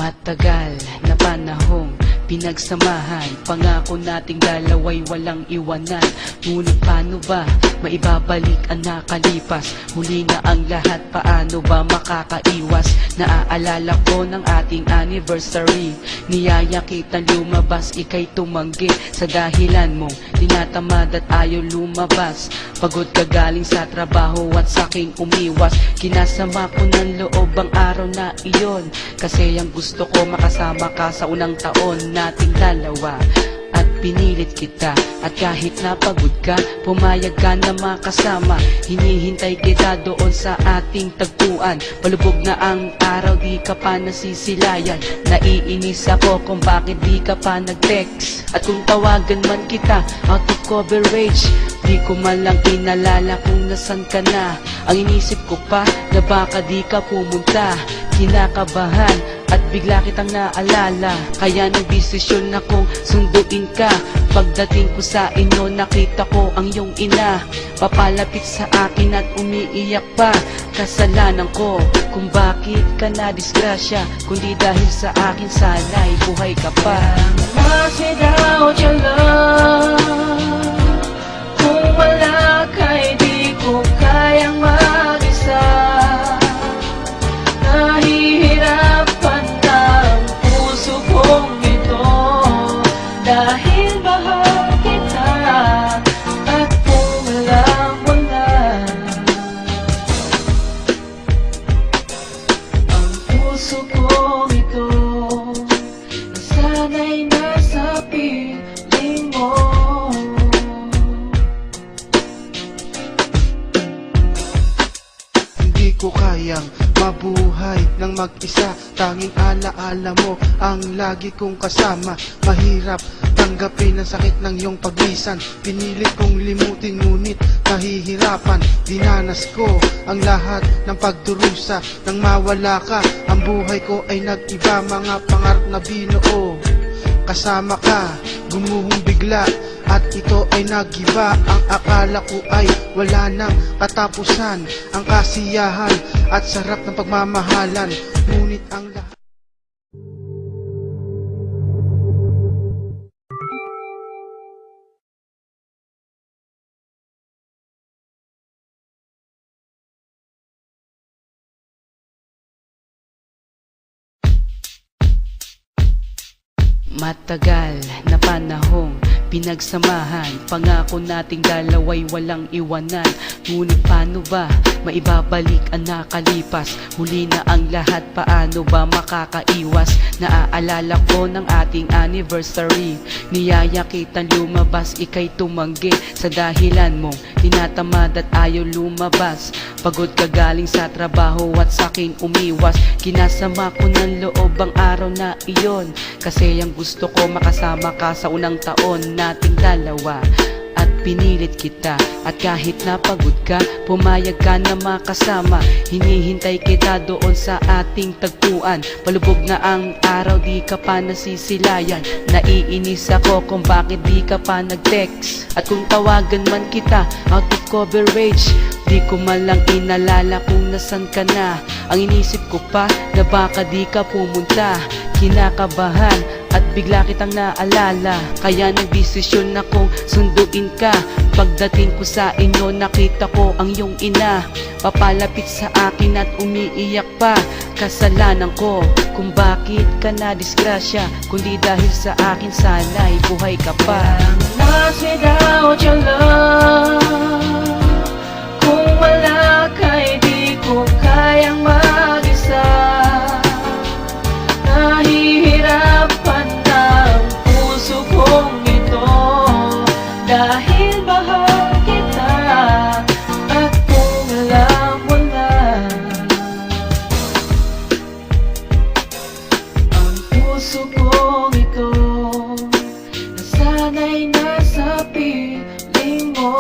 Matagal na panahong pinagsamahan, pangako nating dalawa'y walang iwanan. Ngunit paano ba maibabalik ang nakalipas? Huli na ang lahat, paano ba makakaiwas? Naaalala ko ng ating anniversary, niyaya kitang lumabas, ika'y tumanggi. Sa dahilan mong tinatamad at ayaw lumabas, pagod ka galing sa trabaho at saking umiwas. Kinasama ko ng loob ang araw na iyon, kasi ang gusto ko makasama ka sa unang taon nating dalawa. At pinilit kita, at kahit napagod ka, pumayag ka na makasama. Hinihintay kita doon sa ating tagpuan. Palubog na ang araw, di ka pa nasisilayan. Naiinis ako kung bakit di ka pa nag-text. At kung tawagan man kita, out of coverage, di ko man lang inalala kung nasan ka na. Ang inisip ko pa na baka di ka pumunta. Kinakabahan at bigla kitang naalala, kaya nagdesisyon akong sunduin ka. Pagdating ko sa inyo, nakita ko ang iyong ina, papalapit sa akin at umiiyak pa. Kasalanan ko kung bakit ka na disgrasya, kundi dahil sa akin sana'y buhay ka pa. Lost without your love, kung wala ka'y di ko kayang mag-isa. Nahihirapan ang puso kong ito, dahil mahal kita. At kung walang wala, ang puso kong ito, sana'y nasa piling mo. Hindi ko kayang mabuhay ng mag-isa, tanging alaala mo ang lagi kong kasama. Mahirap tanggapin ang sakit ng iyong paglisan, pinilit kong limutin ngunit nahihirapan. Dinanas ko ang lahat ng pagdurusa, nang mawala ka ang buhay ko ay nag-iba. Mga pangarap na binuo, kasama ka, gumuhong bigla, at ito ay nagiba. Ang akala ko ay wala nang katapusan, ang kasiyahan at sarap ng pagmamahalan. Ngunit ang lahat Matagal na panahong pinagsamahan, pangako nating dalawa'y walang iwanan. Ngunit paano ba maibabalik ang nakalipas? Huli na ang lahat, paano ba makakaiwas? Naaalala ko ng ating anniversary, niyaya kitang lumabas, ika'y tumanggi. Sa dahilan mong tinatamad at ayaw lumabas, pagod ka galing sa trabaho at saking umiwas. Kinasama ko ng loob ang araw na iyon, kasi ang gusto ko makasama ka sa unang taon nating dalawa. At pinilit kita, at kahit napagod ka, pumayag ka na makasama. Hinihintay kita doon sa ating tagpuan. Palubog na ang araw, di ka pa nasisilayan. Naiinis ako kung bakit di ka pa nag-text. At kung tawagan man kita, out of coverage, di ko man lang inalala kung nasan ka na. Ang inisip ko pa na baka di ka pumunta. Kinakabahan at bigla kitang naalala, kaya nagdesisyon akong sunduin ka. Pagdating ko sa inyo, nakita ko ang iyong ina, papalapit sa akin at umiiyak pa. Kasalanan ko kung bakit ka na disgrasya, kundi dahil sa akin sana'y buhay ka pa. Lost without your love, kung wala ka'y di ko kayang mag-isa. Nahihirapan ang puso kong ito, dahil mahal kita. At kung walang wala, ang puso kong ito, sana'y nasa piling mo.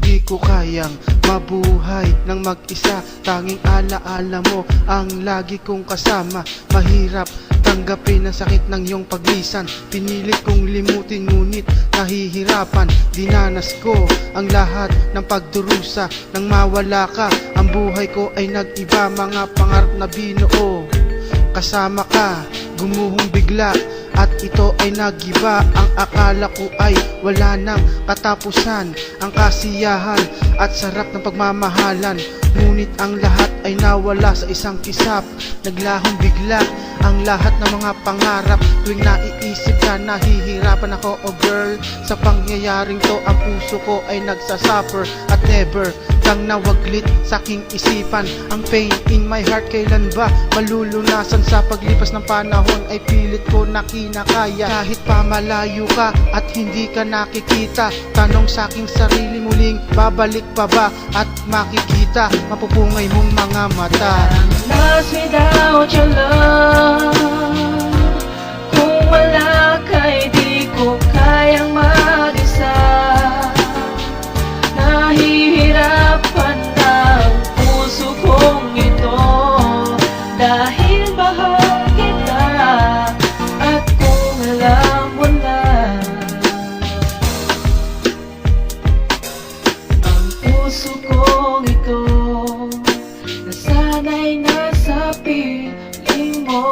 hindi ko kayang mabuhay ng mag-isa, tanging alaala mo ang lagi kong kasama. Mahirap tanggapin ang sakit ng iyong paglisan. Pinilit kong limutin ngunit nahihirapan. Dinanas ko ang lahat ng pagdurusa. Nang mawala ka, ang buhay ko ay nag-iba. Mga pangarap na binuo, kasama ka, gumuhong bigla. At ito ay nagiba. Ang akala ko ay wala nang katapusan. Ang kasiyahan at sarap ng pagmamahalan. Ngunit ang lahat ay nawala sa isang kisap. Naglahong bigla ang lahat ng mga pangarap. Tuwing naiisip ka, nahihirapan ako, oh girl. Sa pangyayaring to, ang puso ko ay nagsasuffer. At never kang nawaglit sa aking isipan. Ang pain in my heart, kailan ba malulunasan? Sa paglipas ng panahon ay pilit ko na kinakaya. Kahit pa malayo ka at hindi ka nakikita, tanong sa aking sarili, muling babalik pa ba at makikita mapupungay mong mga mata? I'm lost without your love. Kung wala ka, di ko kayang mag-isa. Nahihirapan ang puso kong ito, dahil mahal kita. At kung alam mo na, ang puso kong ito nasanay na sa piling mo.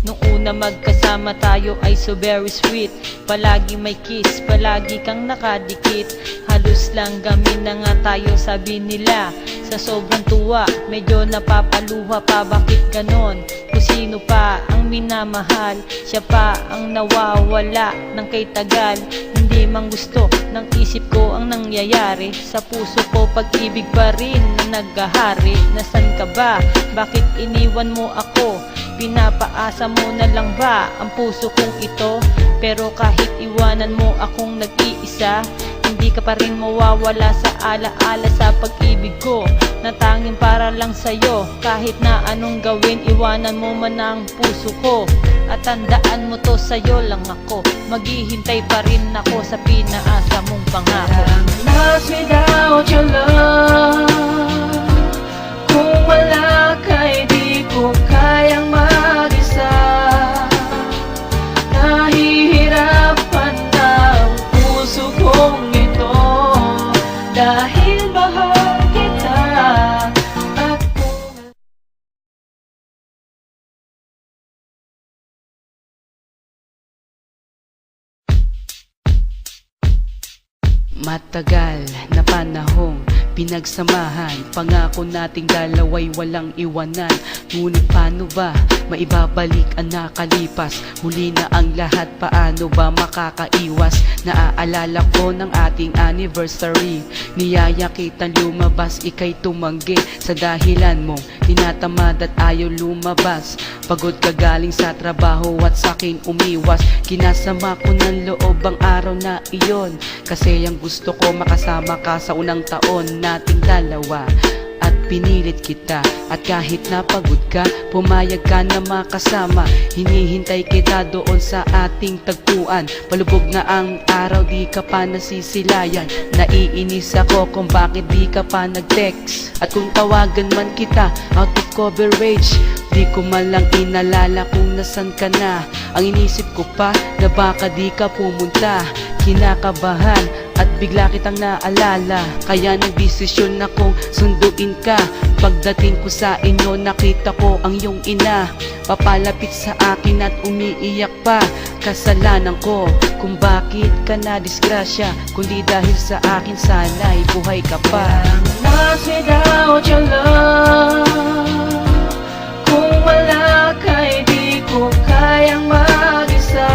Nung una magkasama tayo ay so very sweet. Palagi may kiss, palagi kang nakadikit. Halos lang gamin na nga tayo, sabi nila. Sa sobrang tuwa, medyo napapaluha pa, bakit ganon? Kung sino pa ang minamahal, siya pa ang nawawala ng kay tagal. Hindi mang gusto ng isip ko ang nangyayari. Sa puso ko pag-ibig pa rin na naghahari. Nasaan ka ba? Bakit iniwan mo ako? Pinapaasa mo na lang ba ang puso kong ito? Pero kahit iwanan mo akong nag-iisa, hindi ka pa rin mawawala sa alaala sa pag-ibig ko, na tanging para lang sa'yo. Kahit na anong gawin, iwanan mo man ang puso ko. At tandaan mo to, sa'yo lang ako. Maghihintay pa rin ako sa pinaasa mong pangako. I'm lost without your love. Kung wala ka, di ko kayang mag-isa. Nahihirapan ang puso kong ito, dahil mahal kita. At kung Matagal na panahong pinagsamahan, pangako nating dalaway walang iwanan. Ngunit paano ba maibabalik ang nakalipas? Huli na ang lahat, paano ba makakaiwas? Naaalala ko ng ating anniversary, niyaya kitang lumabas, ika'y tumanggi. Sa dahilan mong tinatamad at ayaw lumabas, pagod ka galing sa trabaho at sakin umiwas. Kinasama ko ng loob ang araw na iyon, kasi ang gusto ko makasama ka sa unang taon nating dalawa. At pinilit kita, at kahit napagod ka, pumayag ka na makasama. Hinihintay kita doon sa ating tagpuan. Palubog na ang araw, di ka pa nasisilayan. Naiinis ako kung bakit di ka pa nag-text. At kung tawagan man kita, out of coverage, di ko man lang inalala kung nasan ka na. Ang inisip ko pa na baka di ka pumunta. Kinakabahan at bigla kitang naalala, kaya nagdesisyon akong sunduin ka. Pagdating ko sa inyo, nakita ko ang iyong ina, papalapit sa akin at umiiyak pa. Kasalanan ko kung bakit ka na disgrasya, kundi dahil sa akin sana'y buhay ka pa. I'm lost without your love. Kung wala ka, di ko kayang mag-isa.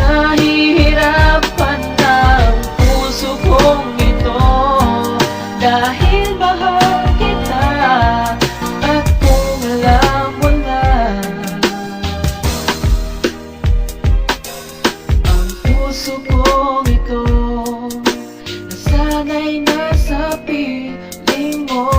Nahihirapan ang puso kong ito, dahil mahal kita. At kung alam mo na, ang puso kong ito nasanay na sa piling mo.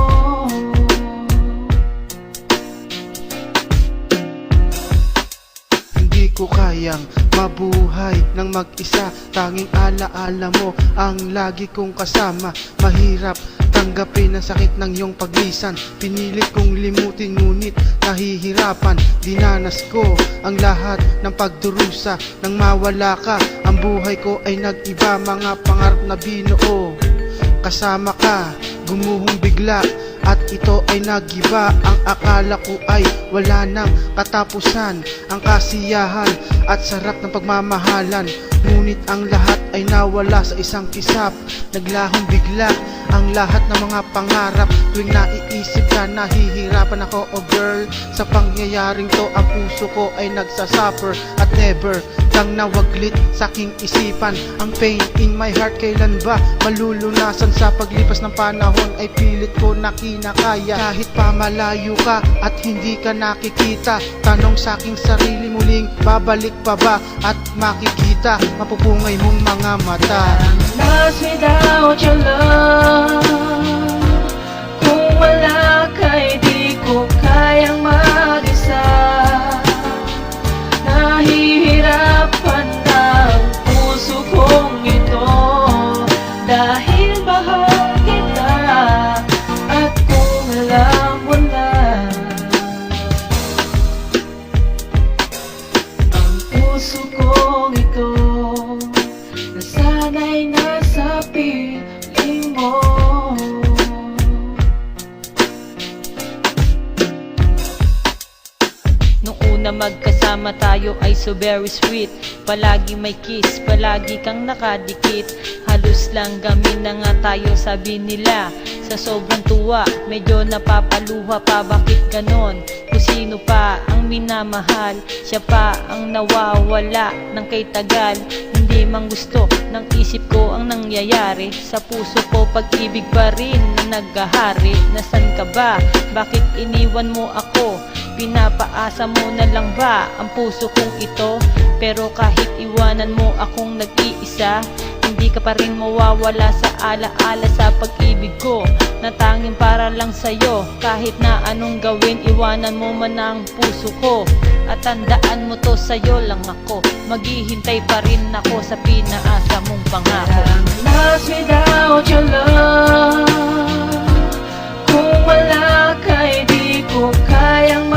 Hindi ko kayang mabuhay ng mag-isa. Tanging alaala mo ang lagi kong kasama. Mahirap tanggapin ang sakit ng iyong paglisan. Pinilit kong limutin ngunit nahihirapan. Dinanas ko ang lahat ng pagdurusa. Nang mawala ka, ang buhay ko ay nag-iba. Mga pangarap na binuo, kasama ka, gumuhong bigla. At ito ay nagiba. Ang akala ko ay wala nang katapusan. Ang kasiyahan at sarap ng pagmamahalan. Ngunit ang lahat ay nawala sa isang kisap. Naglahong bigla ang lahat ng mga pangarap. Tuwing naiisip ka, nahihirapan ako, oh girl. Sa pangyayaring to, ang puso ko ay nagsasuffer. At never kang nawaglit sa aking isipan. Ang pain in my heart, kailan ba malulunasan? Sa paglipas ng panahon ay pilit ko na kinakaya. Kahit pa malayo ka at hindi ka nakikita, tanong sa aking sarili, muling babalik pa ba at makikita mapupungay mong mga mata? Lost without your love. Kung wala ka, di ko kayang mag-isa. Nahihirapan ang puso kong ito, dahil mahal kita. At kung alam mo na, ang puso kong ito nasanay na sa piling mo. Nung una magkasama tayo ay so very sweet. Palagi may kiss, palagi kang nakadikit. Halos lang gamin na nga tayo, sabi nila. Sa sobrang tuwa, medyo napapaluha pa, bakit ganon? Kung sino pa ang minamahal, siya pa ang nawawala ng kay tagal. Hindi mang gusto ng isip ko ang nangyayari. Sa puso ko pag-ibig pa rin na naghahari. Nasan ka ba? Bakit iniwan mo ako? Pinapaasa mo na lang ba ang puso kong ito? Pero kahit iwanan mo akong nag-iisa, hindi ka pa rin mawawala sa alaala sa pag-ibig ko, na tanging para lang sa'yo. Kahit na anong gawin, iwanan mo man ang puso ko. At tandaan mo to, sa'yo lang ako. Maghihintay pa rin ako sa pinaasa mong pangako. Lost without your love. Kung wala ka, di ko kayang